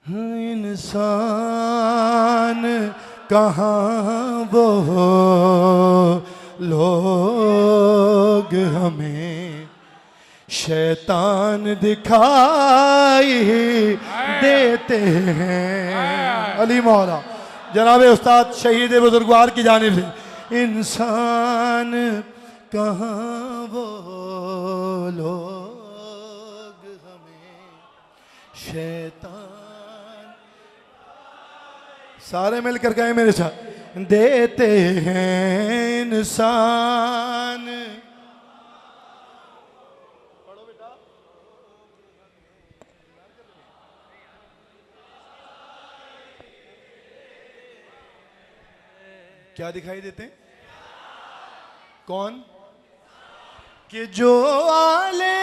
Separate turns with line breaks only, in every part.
इंसान कहाँ वो लोग हमें शैतान दिखाई देते हैं। अली मौला जनाब उस्ताद शहीद बुजुर्गवार की जानिब से इंसान कहाँ वो लोग हमें शैतान सारे मिलकर कहें मेरे साथ देते हैं इंसान। क्या दिखाई देते हैं? कौन? कि जो आले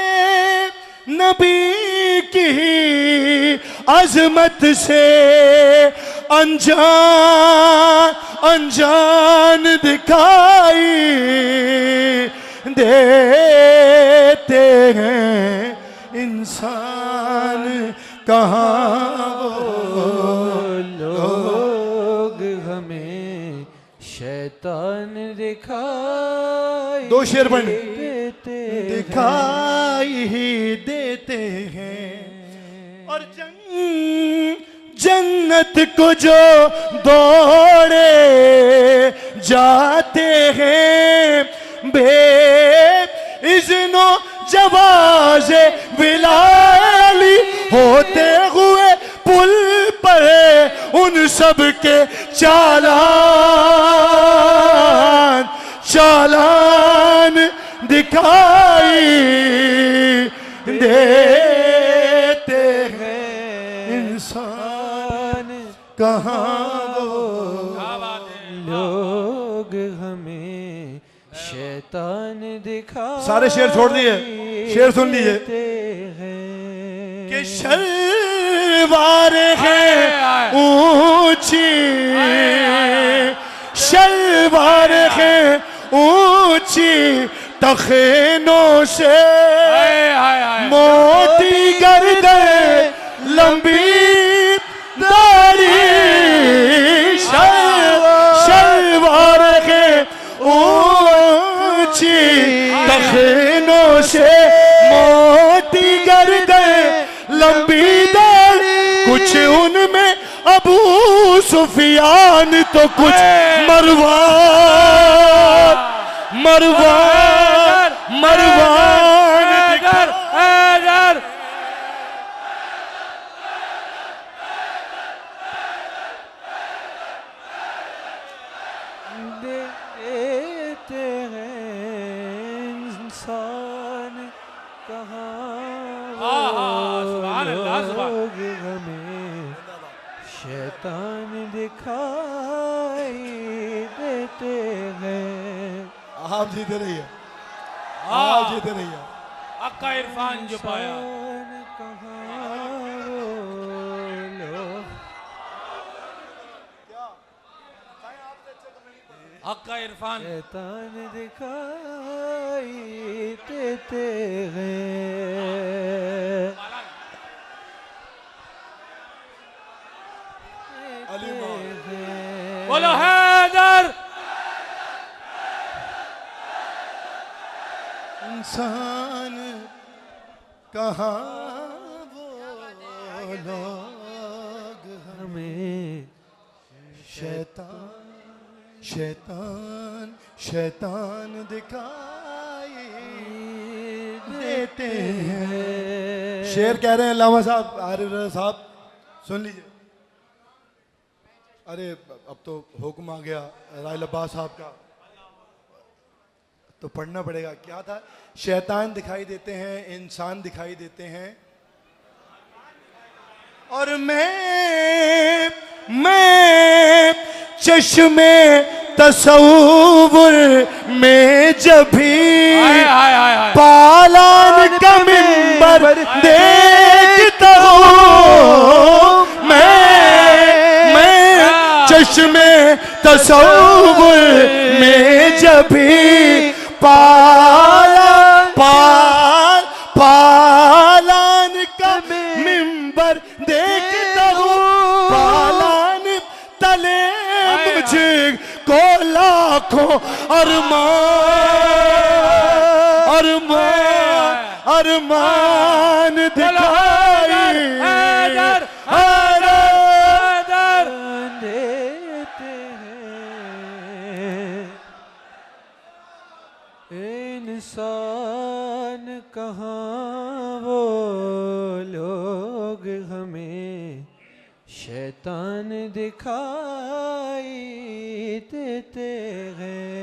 नबी की अजमत से अनजान दिखाई देते हैं। इंसान कहाँ वो
लोग हमें शैतान दिखाई
दो शेर बन
देते
दिखाई ही देते हैं। और जन्नत को जो दौड़े जाते हैं बेइज़्नो जवाज़े बिलाली होते हुए पुल पर उन सब के चालान दिखाई देते हैं। इंसान कहाँ वो
लोग हमें शैतान दिखाई
सारे शेर छोड़ दिए, शेर सुन लीजिए कि शलवार है ऊंची शलवार है ऊंची तखनों से मोती गर्दन लंबी दाढ़ी शलवार है ऊंची तखनों से मोती गर्दन लंबी दाढ़ी कुछ उनमें अबू सुफियान तो कुछ मरवान
देते हैं। इंसान कहाँ लोग हमें शैतान दिखाई देते हैं।
आप जीते रहिए, आप जीते रहिए।
अक्का इरफान जो पाया अक्का इरफान
शैतान दिखाई देते हैं।
बोलो हैदर।
इंसान कहाँ वो लोग
हमें
शैतान दिखाई देते हैं। शेर कह रहे हैं अल्लामा साहब आरिफ साहब सुन लीजिए। अरे अब तो हुक्म आ गया राइल अब्बास साहब का तो पढ़ना पड़ेगा। क्या था? शैतान दिखाई देते हैं, इंसान दिखाई देते हैं। और मैं चश्मे तसव्वुर में जब भी पालान का मिंबर देखता हूँ मैं चश्मे तसव्वुर में जब भी पालान का मिंबर देखता हूँ पालान तले मुझे को लाखों अरमान दिखाई
हैदर
देते हैं। इंसान कहाँ वो लोग हमें शैतान दिखाई देते हैं।